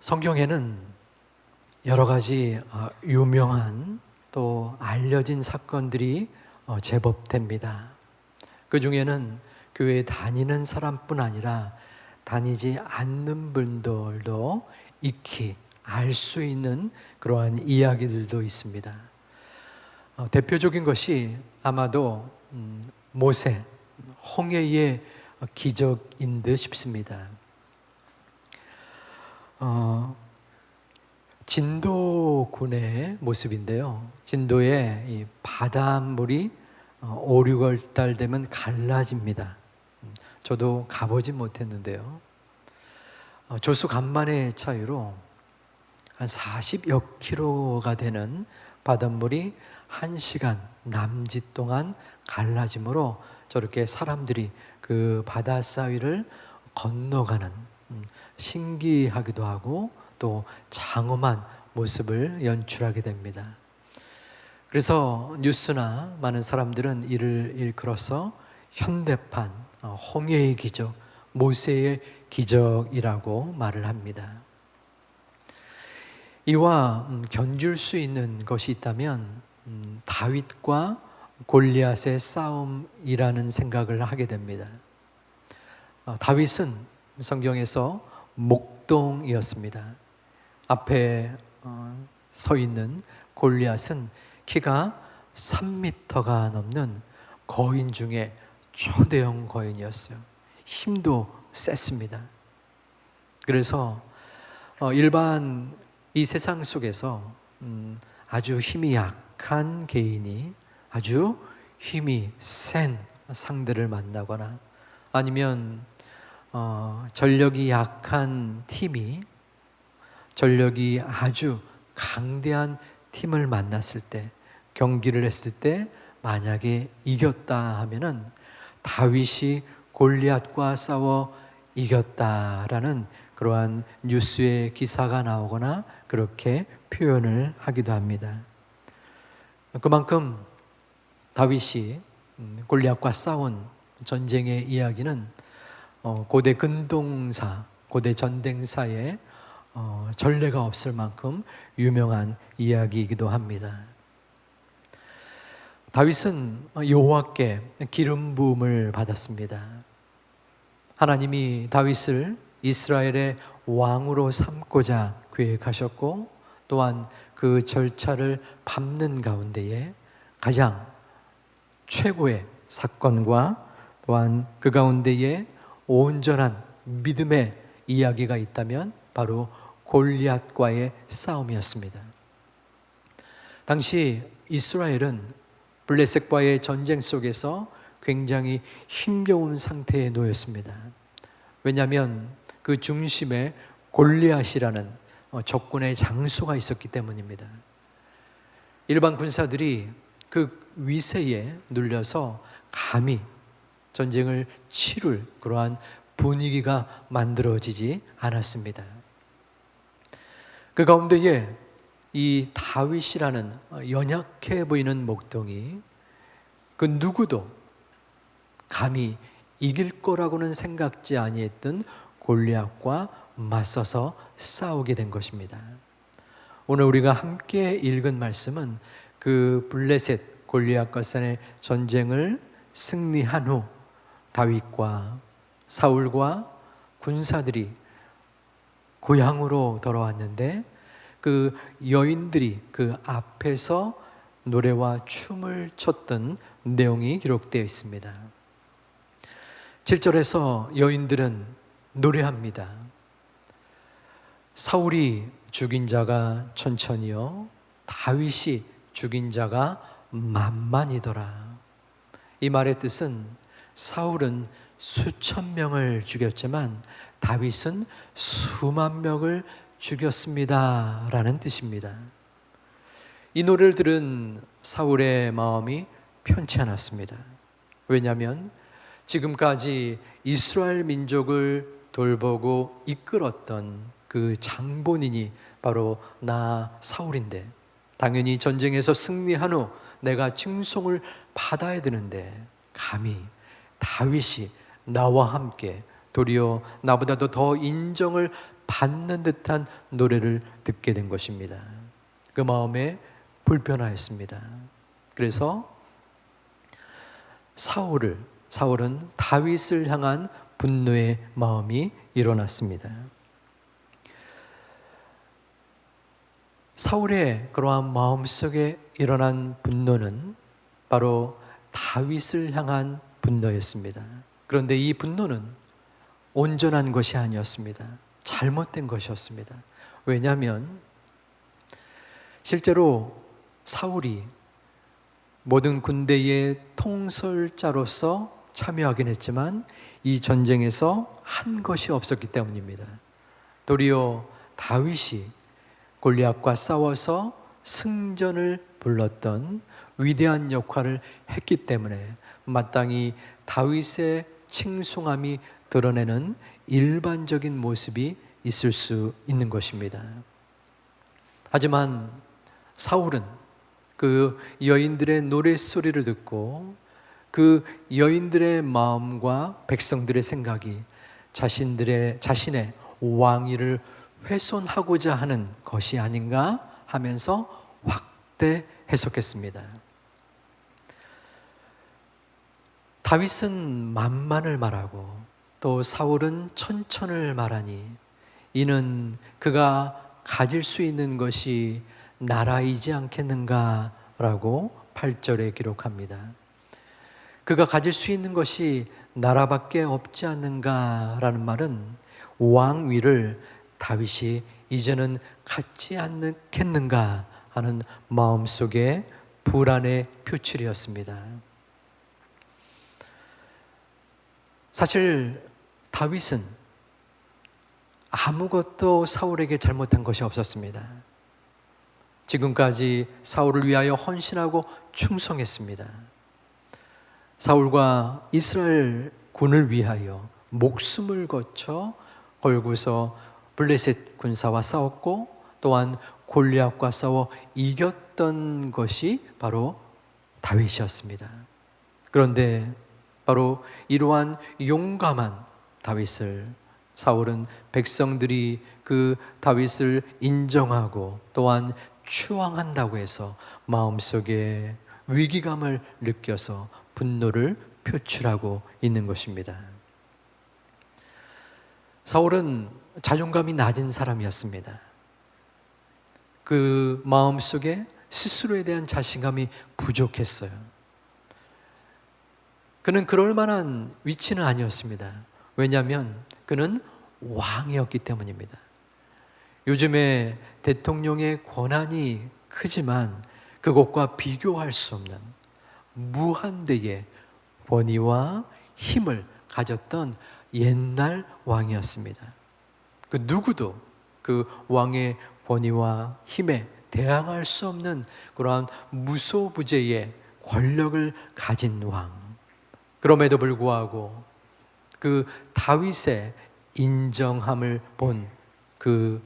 성경에는 여러 가지 유명한 또 알려진 사건들이 제법 됩니다. 그 중에는 교회에 다니는 사람뿐 아니라 다니지 않는 분들도 익히 알 수 있는 그러한 이야기들도 있습니다. 대표적인 것이 아마도 모세, 홍해의 기적인 듯 싶습니다. 진도군의 모습인데요. 진도에 이 바닷물이 5, 6월 달 되면 갈라집니다. 저도 가보진 못했는데요. 조수 간만의 차이로 한 40여 킬로가 되는 바닷물이 1시간 남짓 동안 갈라짐으로 저렇게 사람들이 그 바다 사이를 건너가는 신기하기도 하고 또 장엄한 모습을 연출하게 됩니다. 그래서 뉴스나 많은 사람들은 이를 일컬어서 현대판 홍해의 기적, 모세의 기적이라고 말을 합니다. 이와 견줄 수 있는 것이 있다면 다윗과 골리앗의 싸움이라는 생각을 하게 됩니다. 다윗은 성경에서 목동이었습니다. 앞에 서 있는 골리앗은 키가 3m가 넘는 거인 중에 초대형 거인이었어요. 힘도 셌습니다. 그래서 일반 이 세상 속에서 아주 힘이 약한 개인이 아주 힘이 센 상대를 만나거나 아니면 전력이 약한 팀이 전력이 아주 강대한 팀을 만났을 때, 경기를 했을 때 만약에 이겼다 하면은 다윗이 골리앗과 싸워 이겼다라는 그러한 뉴스의 기사가 나오거나 그렇게 표현을 하기도 합니다. 그만큼 다윗이 골리앗과 싸운 전쟁의 이야기는 고대 근동사, 고대 전쟁사에 전례가 없을 만큼 유명한 이야기이기도 합니다. 다윗은 여호와께 기름 부음을 받았습니다. 하나님이 다윗을 이스라엘의 왕으로 삼고자 계획하셨고 또한 그 절차를 밟는 가운데에 가장 최고의 사건과 또한 그 가운데에 온전한 믿음의 이야기가 있다면 바로 골리앗과의 싸움이었습니다. 당시 이스라엘은 블레셋과의 전쟁 속에서 굉장히 힘겨운 상태에 놓였습니다. 왜냐하면 그 중심에 골리앗이라는 적군의 장소가 있었기 때문입니다. 일반 군사들이 그 위세에 눌려서 감히 전쟁을 치룰 그러한 분위기가 만들어지지 않았습니다. 그 가운데에 이 다윗이라는 연약해 보이는 목동이 그 누구도 감히 이길 거라고는 생각지 아니했던 골리앗과 맞서서 싸우게 된 것입니다. 오늘 우리가 함께 읽은 말씀은 그 블레셋 골리앗과의 전쟁을 승리한 후 다윗과 사울과 군사들이 고향으로 돌아왔는데 그 여인들이 그 앞에서 노래와 춤을 췄던 내용이 기록되어 있습니다. 7절에서 여인들은 노래합니다. 사울이 죽인 자가 천천히요 다윗이 죽인 자가 만만이더라. 이 말의 뜻은 사울은 수천 명을 죽였지만 다윗은 수만 명을 죽였습니다 라는 뜻입니다. 이 노래를 들은 사울의 마음이 편치 않았습니다. 왜냐하면 지금까지 이스라엘 민족을 돌보고 이끌었던 그 장본인이 바로 나 사울인데 당연히 전쟁에서 승리한 후 내가 칭송을 받아야 되는데 감히 다윗이 나와 함께 도리어 나보다도 더 인정을 받는 듯한 노래를 듣게 된 것입니다. 그 마음에 불편하였습니다. 그래서 사울은 다윗을 향한 분노의 마음이 일어났습니다. 사울의 그러한 마음속에 일어난 분노는 바로 다윗을 향한 분노였습니다. 그런데 이 분노는 온전한 것이 아니었습니다. 잘못된 것이었습니다. 왜냐하면 실제로 사울이 모든 군대의 통솔자로서 참여하긴 했지만 이 전쟁에서 한 것이 없었기 때문입니다. 도리어 다윗이 골리앗과 싸워서 승전을 불렀던 위대한 역할을 했기 때문에 마땅히 다윗의 칭송함이 드러내는 일반적인 모습이 있을 수 있는 것입니다. 하지만 사울은 그 여인들의 노랫소리를 듣고 그 여인들의 마음과 백성들의 생각이 자신의 왕위를 훼손하고자 하는 것이 아닌가 하면서 확대 해석했습니다. 다윗은 만만을 말하고 또 사울은 천천을 말하니 이는 그가 가질 수 있는 것이 나라이지 않겠는가라고 8절에 기록합니다. 그가 가질 수 있는 것이 나라밖에 없지 않는가라는 말은 왕위를 다윗이 이제는 갖지 않겠는가 하는 마음속의 불안의 표출이었습니다. 사실 다윗은 아무것도 사울에게 잘못한 것이 없었습니다. 지금까지 사울을 위하여 헌신하고 충성했습니다. 사울과 이스라엘 군을 위하여 목숨을 걸고서 블레셋 군사와 싸웠고 또한 골리앗과 싸워 이겼던 것이 바로 다윗이었습니다. 그런데 바로 이러한 용감한 다윗을 사울은 백성들이 그 다윗을 인정하고 또한 추앙한다고 해서 마음속에 위기감을 느껴서 분노를 표출하고 있는 것입니다. 사울은 자존감이 낮은 사람이었습니다. 그 마음속에 스스로에 대한 자신감이 부족했어요. 그는 그럴 만한 위치는 아니었습니다. 왜냐하면 그는 왕이었기 때문입니다. 요즘에 대통령의 권한이 크지만 그것과 비교할 수 없는 무한대의 권위와 힘을 가졌던 옛날 왕이었습니다. 그 누구도 그 왕의 권위와 힘에 대항할 수 없는 그러한 무소부재의 권력을 가진 왕. 그럼에도 불구하고 그 다윗의 인정함을 본 그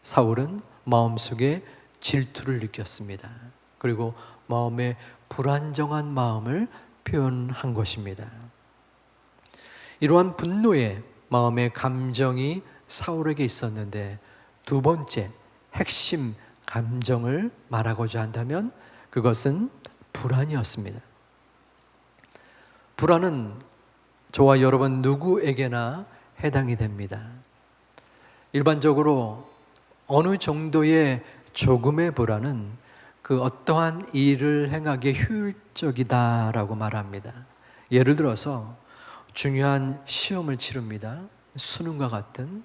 사울은 마음속에 질투를 느꼈습니다. 그리고 마음에 불안정한 마음을 표현한 것입니다. 이러한 분노의 마음의 감정이 사울에게 있었는데 두 번째 핵심 감정을 말하고자 한다면 그것은 불안이었습니다. 불안은 저와 여러분 누구에게나 해당이 됩니다. 일반적으로 어느 정도의 조금의 불안은 그 어떠한 일을 행하기에 효율적이다라고 말합니다. 예를 들어서 중요한 시험을 치릅니다. 수능과 같은.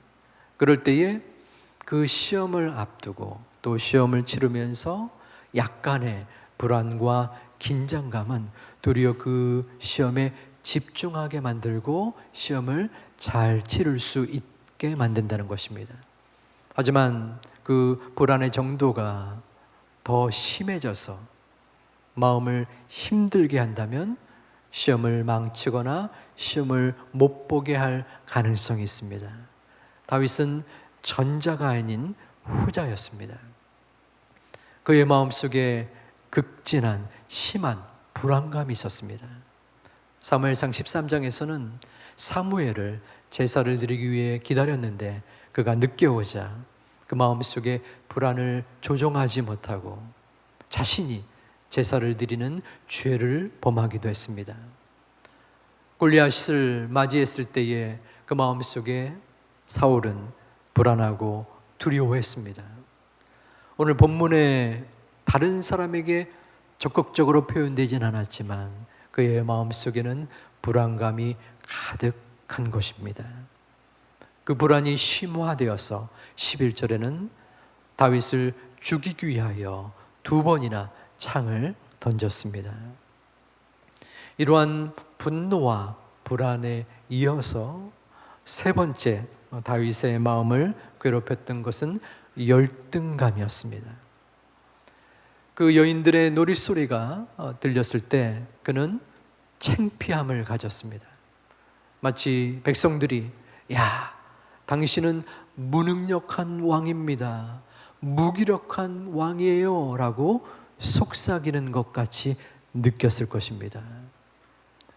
그럴 때에 그 시험을 앞두고 또 시험을 치르면서 약간의 불안과 긴장감은 도리어 그 시험에 집중하게 만들고 시험을 잘 치를 수 있게 만든다는 것입니다. 하지만 그 불안의 정도가 더 심해져서 마음을 힘들게 한다면 시험을 망치거나 시험을 못 보게 할 가능성이 있습니다. 다윗은 전자가 아닌 후자였습니다. 그의 마음속에 극진한 심한 불안감이 있었습니다. 사무엘상 13장에서는 사무엘을 제사를 드리기 위해 기다렸는데 그가 늦게 오자 그 마음속에 불안을 조종하지 못하고 자신이 제사를 드리는 죄를 범하기도 했습니다. 골리앗을 맞이했을 때에 그 마음속에 사울은 불안하고 두려워했습니다. 오늘 본문에 다른 사람에게 적극적으로 표현되진 않았지만 그의 마음속에는 불안감이 가득한 것입니다. 그 불안이 심화되어서 11절에는 다윗을 죽이기 위하여 2번이나 창을 던졌습니다. 이러한 분노와 불안에 이어서 3번째 다윗의 마음을 괴롭혔던 것은 열등감이었습니다. 그 여인들의 노랫소리가 들렸을 때 그는 창피함을 가졌습니다. 마치 백성들이 야, 당신은 무능력한 왕입니다, 무기력한 왕이에요 라고 속삭이는 것 같이 느꼈을 것입니다.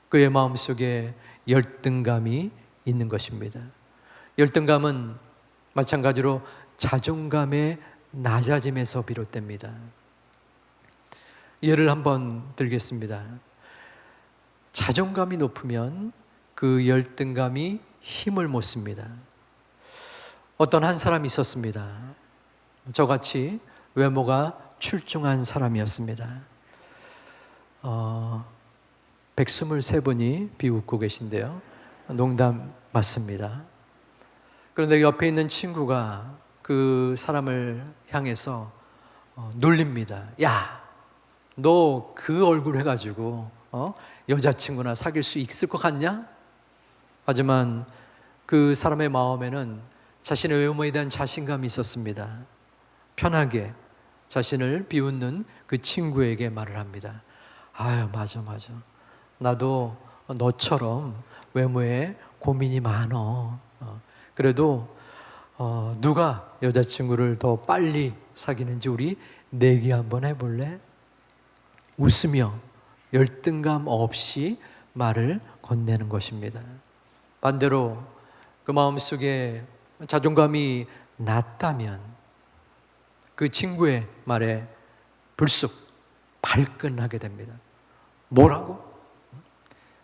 그의 마음속에 열등감이 있는 것입니다. 열등감은 마찬가지로 자존감의 낮아짐에서 비롯됩니다. 예를 한번 들겠습니다. 자존감이 높으면 그 열등감이 힘을 못 씁니다. 어떤 한 사람이 있었습니다. 저같이 외모가 출중한 사람이었습니다. 123분이 비웃고 계신데요. 농담 맞습니다. 그런데 옆에 있는 친구가 그 사람을 향해서 놀립니다. 야, 너 그 얼굴 해가지고 여자친구나 사귈 수 있을 것 같냐? 하지만 그 사람의 마음에는 자신의 외모에 대한 자신감이 있었습니다. 편하게 자신을 비웃는 그 친구에게 말을 합니다. 아유, 맞아. 나도 너처럼 외모에 고민이 많어. 그래도 누가 여자친구를 더 빨리 사귀는지 우리 내기 한번 해볼래? 웃으며 열등감 없이 말을 건네는 것입니다. 반대로 그 마음속에 자존감이 낮다면 그 친구의 말에 불쑥 발끈하게 됩니다. 뭐라고?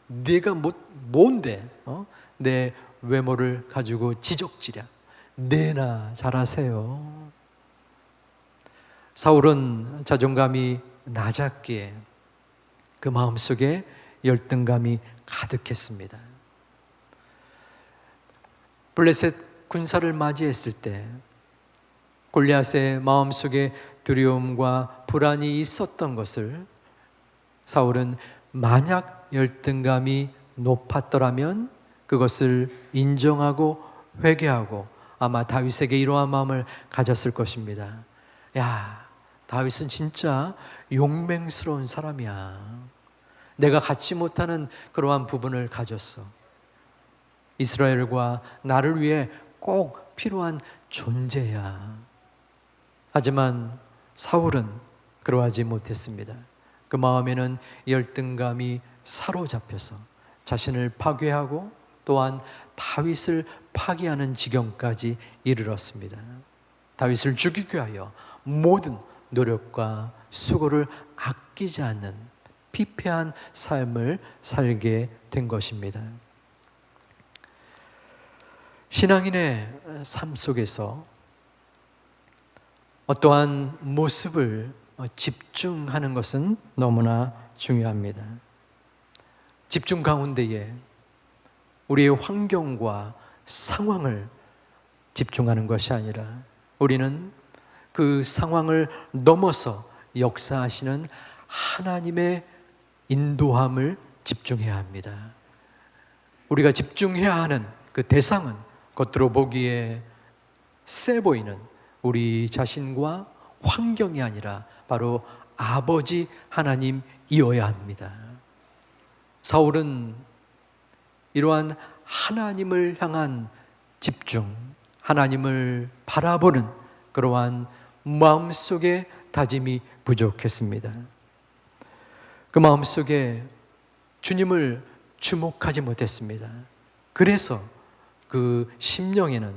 네가 뭔데? 내 외모를 가지고 지적질이야. 내나 잘하세요. 사울은 자존감이 낮았기에 그 마음속에 열등감이 가득했습니다. 블레셋 군사를 맞이했을 때 골리앗의 마음속에 두려움과 불안이 있었던 것을 사울은 만약 열등감이 높았더라면 그것을 인정하고 회개하고 아마 다윗에게 이러한 마음을 가졌을 것입니다. 야, 다윗은 진짜 용맹스러운 사람이야. 내가 갖지 못하는 그러한 부분을 가졌어. 이스라엘과 나를 위해 꼭 필요한 존재야. 하지만 사울은 그러하지 못했습니다. 그 마음에는 열등감이 사로잡혀서 자신을 파괴하고 또한 다윗을 파괴하는 지경까지 이르렀습니다. 다윗을 죽이기 위하여 모든 노력과 수고를 아끼지 않는 피폐한 삶을 살게 된 것입니다. 신앙인의 삶 속에서 어떠한 모습을 집중하는 것은 너무나 중요합니다. 집중 가운데에 우리의 환경과 상황을 집중하는 것이 아니라 우리는 그 상황을 넘어서 역사하시는 하나님의 인도함을 집중해야 합니다. 우리가 집중해야 하는 그 대상은 겉으로 보기에 세 보이는 우리 자신과 환경이 아니라 바로 아버지 하나님이어야 합니다. 사울은 이러한 하나님을 향한 집중, 하나님을 바라보는 그러한 마음속의 다짐이 부족했습니다. 그 마음속에 주님을 주목하지 못했습니다. 그래서 그 심령에는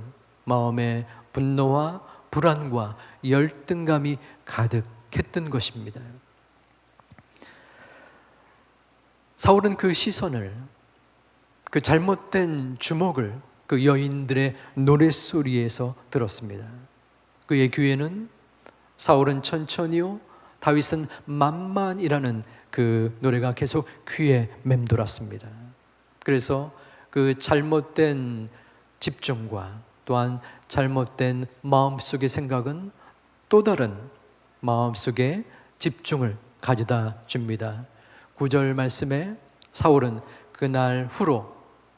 마음에 분노와 불안과 열등감이 가득했던 것입니다. 사울은 그 시선을, 그 잘못된 주목을 그 여인들의 노랫소리에서 들었습니다. 그의 귀에는 사울은 천천히요, 다윗은 만만이라는 그 노래가 계속 귀에 맴돌았습니다. 그래서 그 잘못된 집중과 또한 잘못된 마음속의 생각은 또 다른 마음속의 집중을 가져다 줍니다. 9절 말씀에 사울은 그날 후로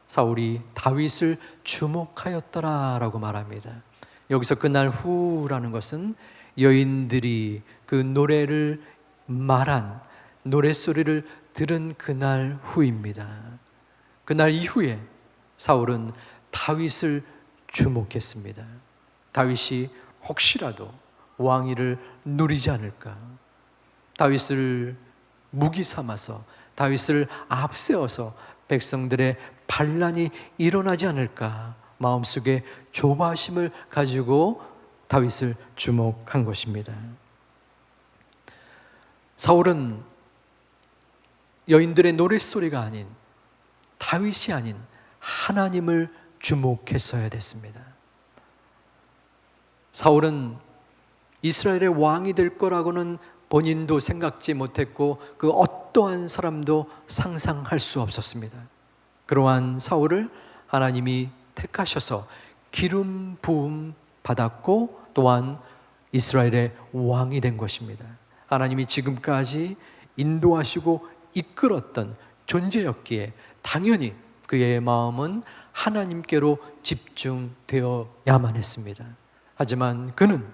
사울이 다윗을 주목하였더라라고 말합니다. 여기서 그날 후라는 것은 여인들이 그 노래를 말한 노랫소리를 들은 그날 후입니다. 그날 이후에 사울은 다윗을 주목했습니다. 다윗이 혹시라도 왕위를 누리지 않을까, 다윗을 무기 삼아서 다윗을 앞세워서 백성들의 반란이 일어나지 않을까 마음속에 조바심을 가지고 다윗을 주목한 것입니다. 사울은 여인들의 노랫소리가 아닌, 다윗이 아닌 하나님을 주목했어야 됐습니다. 사울은 이스라엘의 왕이 될 거라고는 본인도 생각지 못했고 그 어떠한 사람도 상상할 수 없었습니다. 그러한 사울을 하나님이 택하셔서 기름 부음 받았고 또한 이스라엘의 왕이 된 것입니다. 하나님이 지금까지 인도하시고 이끌었던 존재였기에 당연히 그의 마음은 하나님께로 집중되어야만 했습니다. 하지만 그는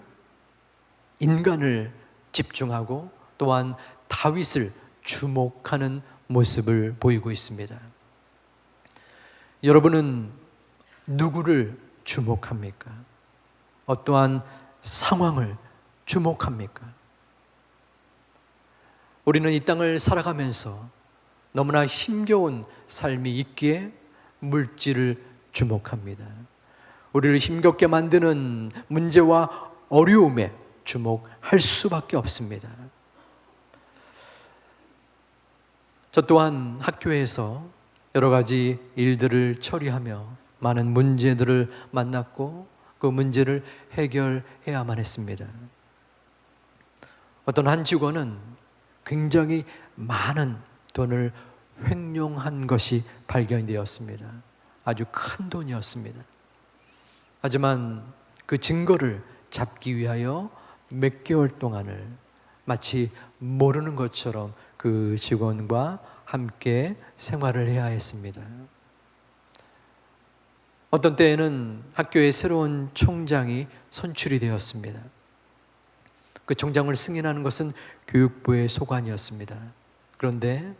인간을 집중하고 또한 다윗을 주목하는 모습을 보이고 있습니다. 여러분은 누구를 주목합니까? 어떠한 상황을 주목합니까? 우리는 이 땅을 살아가면서 너무나 힘겨운 삶이 있기에 물질을 주목합니다. 우리를 힘겹게 만드는 문제와 어려움에 주목할 수밖에 없습니다. 저 또한 학교에서 여러 가지 일들을 처리하며 많은 문제들을 만났고 그 문제를 해결해야만 했습니다. 어떤 한 직원은 굉장히 많은 돈을 횡령한 것이 발견되었습니다. 아주 큰 돈이었습니다. 하지만 그 증거를 잡기 위하여 몇 개월 동안을 마치 모르는 것처럼 그 직원과 함께 생활을 해야 했습니다. 어떤 때에는 학교에 새로운 총장이 선출이 되었습니다. 그 총장을 승인하는 것은 교육부의 소관이었습니다. 그런데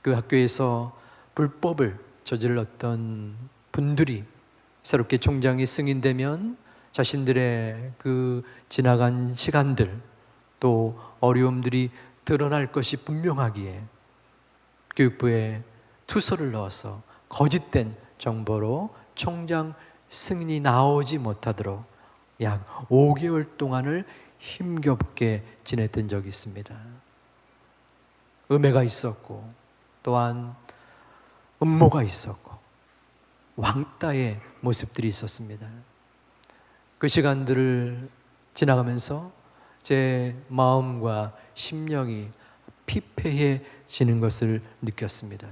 그 학교에서 불법을 저질렀던 분들이 새롭게 총장이 승인되면 자신들의 그 지나간 시간들 또 어려움들이 드러날 것이 분명하기에 교육부에 투서를 넣어서 거짓된 정보로 총장 승인이 나오지 못하도록 약 5개월 동안을 힘겹게 지냈던 적이 있습니다. 음해가 있었고 또한 음모가 있었고 왕따의 모습들이 있었습니다. 그 시간들을 지나가면서 제 마음과 심령이 피폐해지는 것을 느꼈습니다.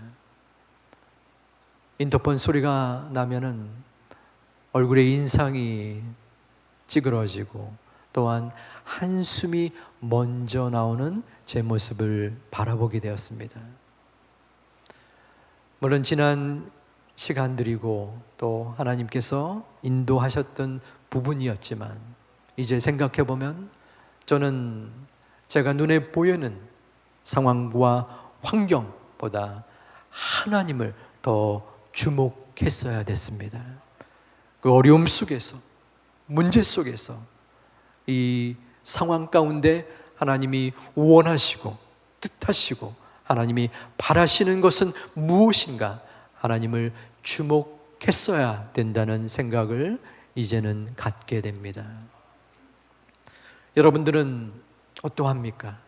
인터폰 소리가 나면은 얼굴의 인상이 찌그러지고 또한 한숨이 먼저 나오는 제 모습을 바라보게 되었습니다. 물론 지난 시간들이고 또 하나님께서 인도하셨던 부분이었지만 이제 생각해보면 저는 제가 눈에 보이는 상황과 환경보다 하나님을 더 주목했어야 됐습니다. 그 어려움 속에서, 문제 속에서 이 상황 가운데 하나님이 원하시고 뜻하시고 하나님이 바라시는 것은 무엇인가 하나님을 주목했어야 된다는 생각을 이제는 갖게 됩니다. 여러분들은 어떠합니까?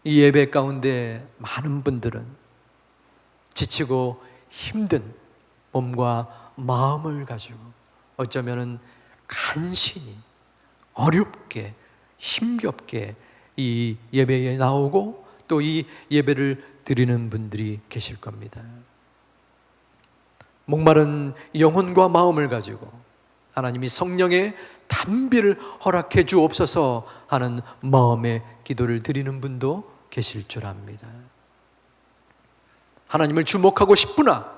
이 예배 가운데 많은 분들은 지치고 힘든 몸과 마음을 가지고 어쩌면은 간신히 어렵게 힘겹게 이 예배에 나오고 또 이 예배를 드리는 분들이 계실 겁니다. 목마른 영혼과 마음을 가지고 하나님이 성령의 단비를 허락해 주옵소서 하는 마음의 기도를 드리는 분도 계실 줄 압니다. 하나님을 주목하고 싶으나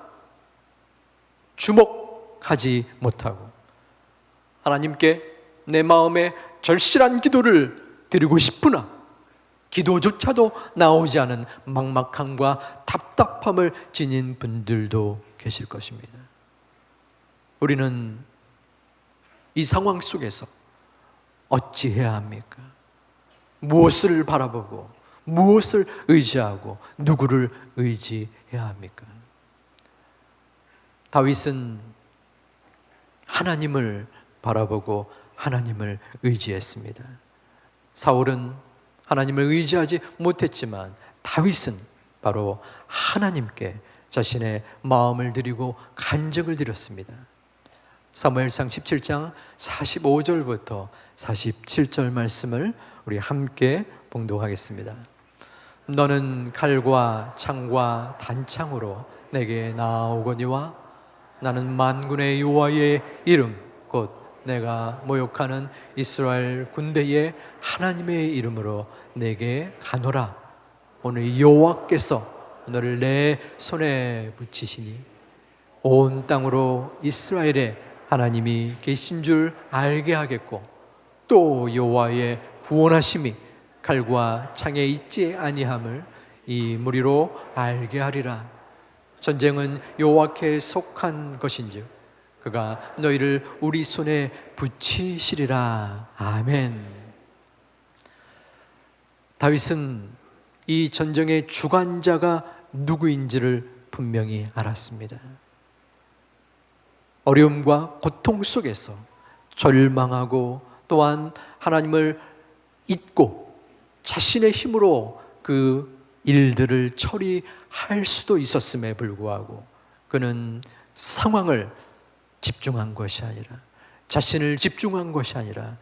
주목하지 못하고 하나님께 내 마음에 절실한 기도를 드리고 싶으나 기도조차도 나오지 않은 막막함과 답답함을 지닌 분들도 계실 것입니다. 우리는 이 상황 속에서 어찌해야 합니까? 무엇을 바라보고 무엇을 의지하고 누구를 의지해야 합니까? 다윗은 하나님을 바라보고 하나님을 의지했습니다. 사울은 하나님을 의지하지 못했지만 다윗은 바로 하나님께 자신의 마음을 드리고 간증을 드렸습니다. 사무엘상 17장 45절부터 47절 말씀을 우리 함께 봉독하겠습니다. 너는 칼과 창과 단창으로 내게 나아오거니와 나는 만군의 여호와의 이름 곧 내가 모욕하는 이스라엘 군대의 하나님의 이름으로 내게 가노라. 오늘 여호와께서 너를 내 손에 붙이시니 온 땅으로 이스라엘의 하나님이 계신 줄 알게 하겠고 또 여호와의 구원하심이 칼과 창에 있지 아니함을 이 무리로 알게 하리라. 전쟁은 여호와께 속한 것인즉 그가 너희를 우리 손에 붙이시리라. 아멘. 다윗은 이 전쟁의 주관자가 누구인지를 분명히 알았습니다. 어려움과 고통 속에서 절망하고 또한 하나님을 잊고 자신의 힘으로 그 일들을 처리할 수도 있었음에 불구하고 그는 상황을 집중한 것이 아니라 자신을 집중한 것이 아니라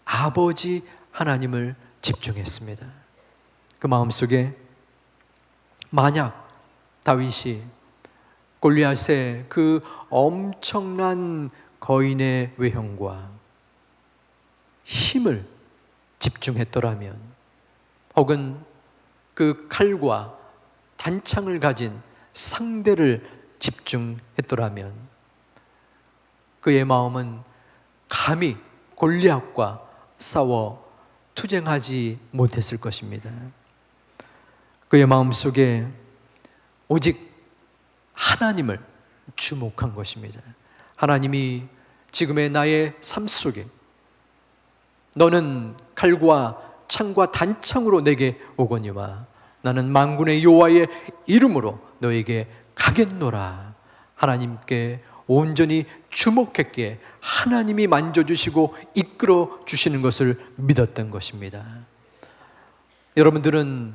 아버지 하나님을 집중했습니다. 그 마음속에 만약 다윗이 골리앗의 그 엄청난 거인의 외형과 힘을 집중했더라면 혹은 그 칼과 단창을 가진 상대를 집중했더라면 그의 마음은 감히 골리앗과 싸워 투쟁하지 못했을 것입니다. 그의 마음속에 오직 하나님을 주목한 것입니다. 하나님이 지금의 나의 삶 속에 너는 칼과 창과 단창으로 내게 오거니와 나는 만군의 여호와의 이름으로 너에게 가겠노라. 하나님께 온전히 주목했기에 하나님이 만져주시고 이끌어 주시는 것을 믿었던 것입니다. 여러분들은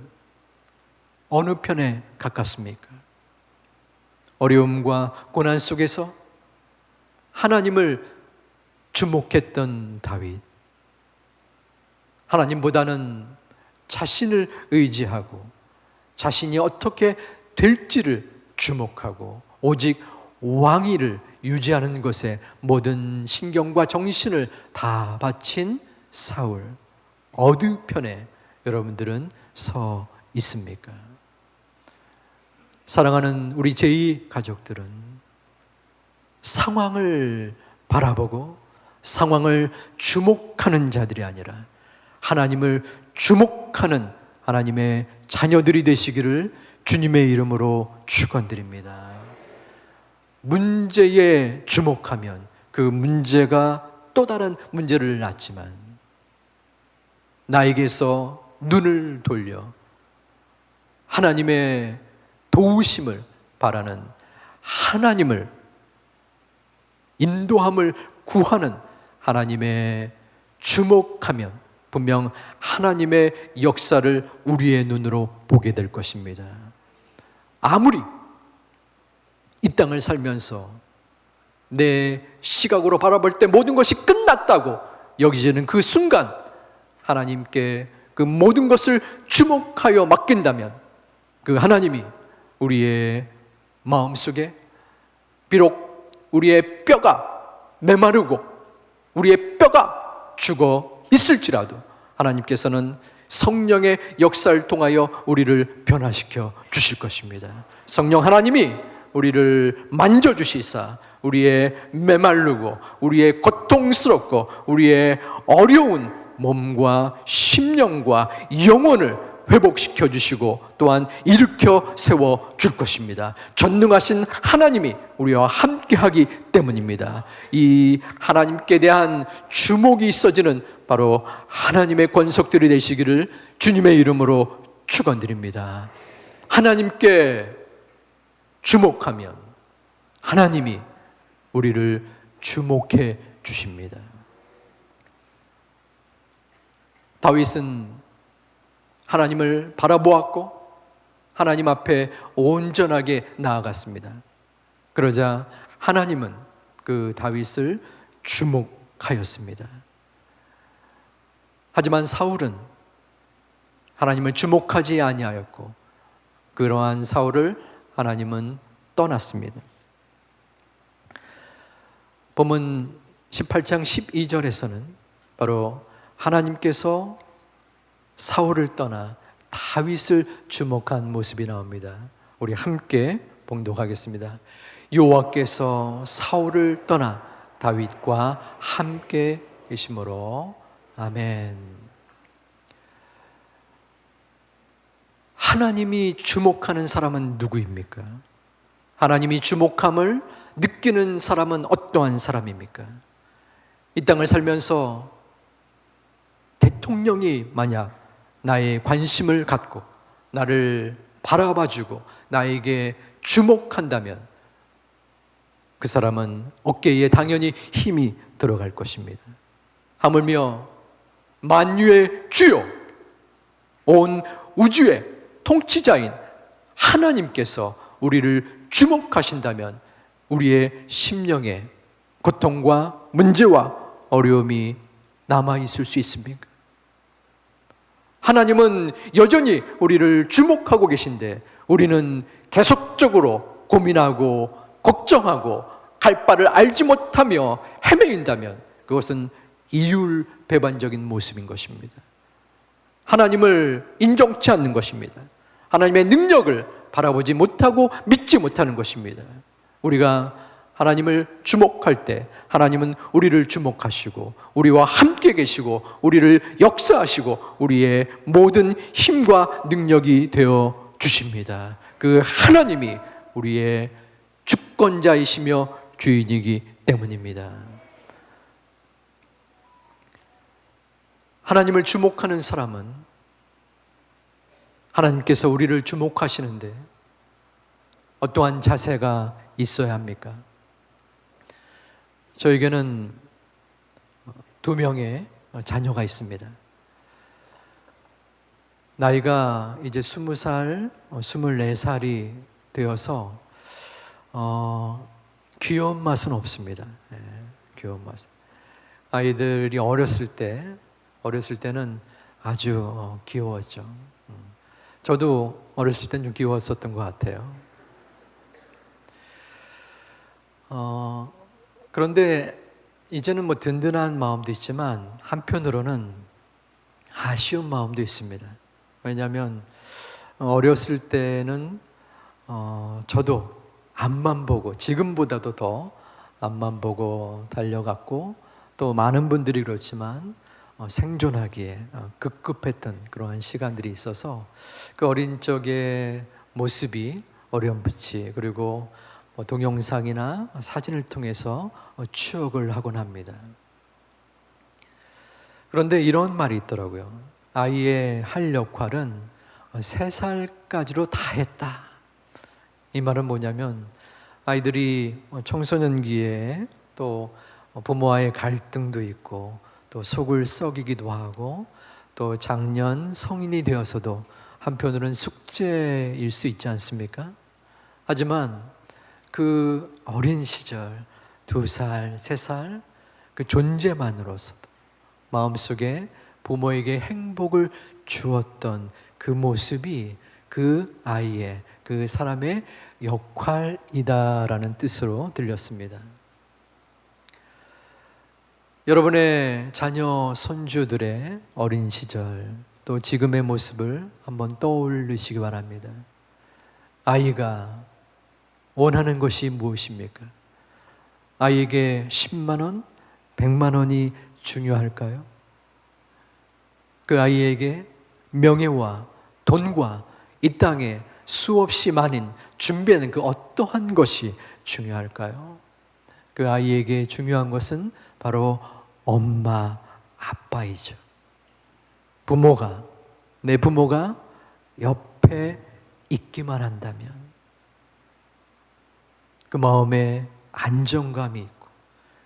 어느 편에 가깝습니까? 어려움과 고난 속에서 하나님을 주목했던 다윗, 하나님보다는 자신을 의지하고 자신이 어떻게 될지를 주목하고 오직 왕위를 유지하는 것에 모든 신경과 정신을 다 바친 사울, 어느 편에 여러분들은 서 있습니까? 사랑하는 우리 제2 가족들은 상황을 바라보고 상황을 주목하는 자들이 아니라 하나님을 주목하는 하나님의 자녀들이 되시기를 주님의 이름으로 축원드립니다. 문제에 주목하면 그 문제가 또 다른 문제를 낳지만 나에게서 눈을 돌려 하나님의 도우심을 바라는 하나님을 인도함을 구하는 하나님의 주목하면 분명 하나님의 역사를 우리의 눈으로 보게 될 것입니다. 아무리 이 땅을 살면서 내 시각으로 바라볼 때 모든 것이 끝났다고 여기지는 그 순간 하나님께 그 모든 것을 주목하여 맡긴다면 그 하나님이 우리의 마음속에 비록 우리의 뼈가 메마르고 우리의 뼈가 죽어 있을지라도 하나님께서는 성령의 역사를 통하여 우리를 변화시켜 주실 것입니다. 성령 하나님이 우리를 만져주시사 우리의 메마르고 우리의 고통스럽고 우리의 어려운 몸과 심령과 영혼을 회복시켜 주시고 또한 일으켜 세워 줄 것입니다. 전능하신 하나님이 우리와 함께하기 때문입니다. 이 하나님께 대한 주목이 있어지는 바로 하나님의 권속들이 되시기를 주님의 이름으로 축원드립니다. 하나님께 주목하면 하나님이 우리를 주목해 주십니다. 다윗은 하나님을 바라보았고 하나님 앞에 온전하게 나아갔습니다. 그러자 하나님은 그 다윗을 주목하였습니다. 하지만 사울은 하나님을 주목하지 아니하였고 그러한 사울을 하나님은 떠났습니다. 본문 18장 12절에서는 바로 하나님께서 사울을 떠나 다윗을 주목한 모습이 나옵니다. 우리 함께 봉독하겠습니다. 여호와께서 사울을 떠나 다윗과 함께 계심으로 아멘. 하나님이 주목하는 사람은 누구입니까? 하나님이 주목함을 느끼는 사람은 어떠한 사람입니까? 이 땅을 살면서 대통령이 만약 나의 관심을 갖고 나를 바라봐주고 나에게 주목한다면 그 사람은 어깨에 당연히 힘이 들어갈 것입니다. 하물며 만유의 주요 온 우주의 통치자인 하나님께서 우리를 주목하신다면 우리의 심령에 고통과 문제와 어려움이 남아있을 수 있습니까? 하나님은 여전히 우리를 주목하고 계신데 우리는 계속적으로 고민하고 걱정하고 갈 바를 알지 못하며 헤매인다면 그것은 이율배반적인 모습인 것입니다. 하나님을 인정치 않는 것입니다. 하나님의 능력을 바라보지 못하고 믿지 못하는 것입니다. 우리가 하나님을 주목할 때 하나님은 우리를 주목하시고 우리와 함께 계시고 우리를 역사하시고 우리의 모든 힘과 능력이 되어 주십니다. 그 하나님이 우리의 주권자이시며 주인이기 때문입니다. 하나님을 주목하는 사람은 하나님께서 우리를 주목하시는데 어떠한 자세가 있어야 합니까? 저에게는 2명의 자녀가 있습니다. 나이가 이제 20살, 24살이 되어서 귀여운 맛은 없습니다. 귀여운 맛. 아이들이 어렸을 때는 아주 귀여웠죠. 저도 어렸을 땐 좀 귀여웠었던 것 같아요. 그런데 이제는 뭐 든든한 마음도 있지만 한편으로는 아쉬운 마음도 있습니다. 왜냐하면 어렸을 때는 저도 앞만 보고 지금보다도 더 앞만 보고 달려갔고 또 많은 분들이 그렇지만 생존하기에 급급했던 그러한 시간들이 있어서 그 어린 적의 모습이 어렴풋이 그리고 동영상이나 사진을 통해서 추억을 하곤 합니다. 그런데 이런 말이 있더라고요. 아이의 할 역할은 3살까지로 다 했다. 이 말은 뭐냐면 아이들이 청소년기에 또 부모와의 갈등도 있고 또 속을 썩이기도 하고 또 작년 성인이 되어서도 한편으로는 숙제일 수 있지 않습니까? 하지만 그 어린 시절 2살, 3살 그 존재만으로서도 마음속에 부모에게 행복을 주었던 그 모습이 그 아이의, 그 사람의 역할이다라는 뜻으로 들렸습니다. 여러분의 자녀, 손주들의 어린 시절 또 지금의 모습을 한번 떠올리시기 바랍니다. 아이가 원하는 것이 무엇입니까? 아이에게 10만 원, 100만 원이 중요할까요? 그 아이에게 명예와 돈과 이 땅에 수없이 많은 준비하는 그 어떠한 것이 중요할까요? 그 아이에게 중요한 것은 바로 엄마, 아빠이죠. 부모가, 내 부모가 옆에 있기만 한다면 그 마음에 안정감이 있고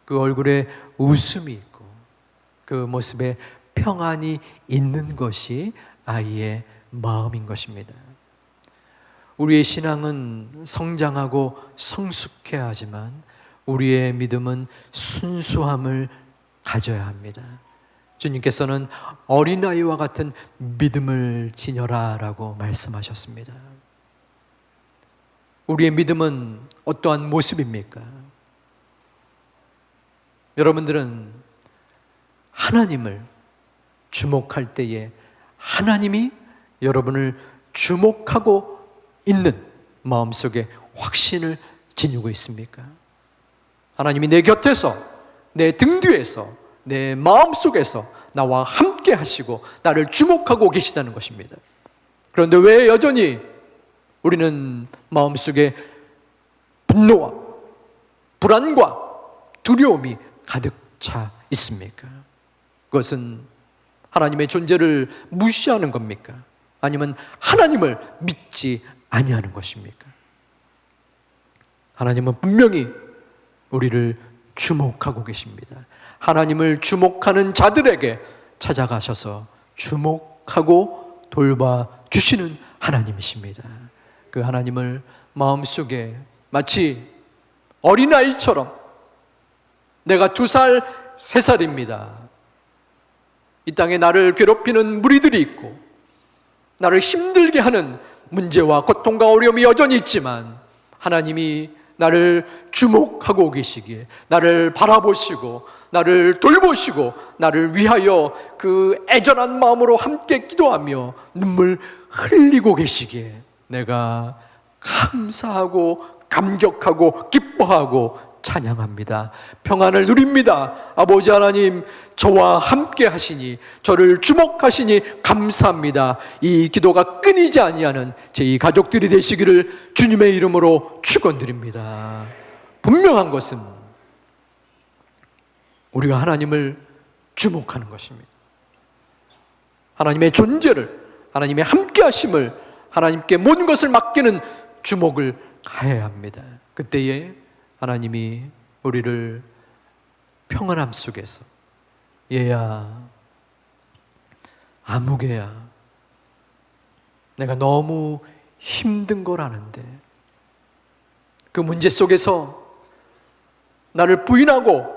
그 얼굴에 웃음이 있고 그 모습에 평안이 있는 것이 아이의 마음인 것입니다. 우리의 신앙은 성장하고 성숙해야 하지만 우리의 믿음은 순수함을 가져야 합니다. 주님께서는 어린아이와 같은 믿음을 지녀라 라고 말씀하셨습니다. 우리의 믿음은 어떠한 모습입니까? 여러분들은 하나님을 주목할 때에 하나님이 여러분을 주목하고 있는 마음속에 확신을 지니고 있습니까? 하나님이 내 곁에서, 내 등 뒤에서, 내 마음속에서 나와 함께 하시고 나를 주목하고 계시다는 것입니다. 그런데 왜 여전히 우리는 마음속에 분노와 불안과 두려움이 가득 차 있습니까? 그것은 하나님의 존재를 무시하는 겁니까? 아니면 하나님을 믿지 아니하는 것입니까? 하나님은 분명히 우리를 주목하고 계십니다. 하나님을 주목하는 자들에게 찾아가셔서 주목하고 돌봐주시는 하나님이십니다. 그 하나님을 마음속에 마치 어린아이처럼 내가 2살, 3살입니다. 이 땅에 나를 괴롭히는 무리들이 있고 나를 힘들게 하는 문제와 고통과 어려움이 여전히 있지만 하나님이 나를 주목하고 계시기에 나를 바라보시고 나를 돌보시고 나를 위하여 그 애절한 마음으로 함께 기도하며 눈물 흘리고 계시기에 내가 감사하고 감격하고 기뻐하고 찬양합니다. 평안을 누립니다. 아버지 하나님, 저와 함께 하시니, 저를 주목하시니 감사합니다. 이 기도가 끊이지 아니하는 제 가족들이 되시기를 주님의 이름으로 축원드립니다. 분명한 것은 우리가 하나님을 주목하는 것입니다. 하나님의 존재를, 하나님의 함께 하심을, 하나님께 모든 것을 맡기는 주목을 가해야 합니다. 그때에 하나님이 우리를 평안함 속에서 얘야, 아무개야, 내가 너무 힘든 걸 아는데 그 문제 속에서 나를 부인하고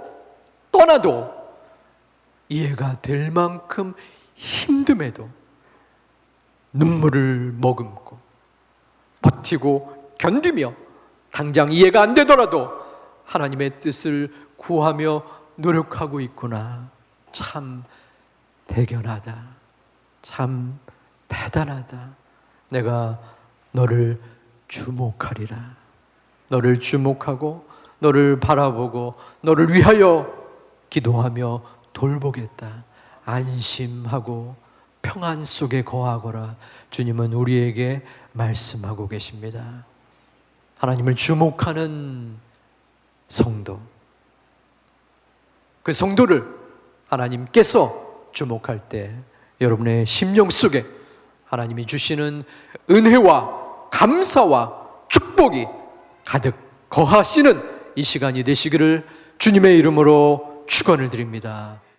떠나도 이해가 될 만큼 힘듦에도 눈물을 머금고 버티고 견디며 당장 이해가 안 되더라도 하나님의 뜻을 구하며 노력하고 있구나. 참 대견하다. 참 대단하다. 내가 너를 주목하리라. 너를 주목하고 너를 바라보고 너를 위하여 기도하며 돌보겠다. 안심하고 평안 속에 거하거라. 주님은 우리에게 말씀하고 계십니다. 하나님을 주목하는 성도, 그 성도를 하나님께서 주목할 때 여러분의 심령 속에 하나님이 주시는 은혜와 감사와 축복이 가득 거하시는 이 시간이 되시기를 주님의 이름으로 축원을 드립니다.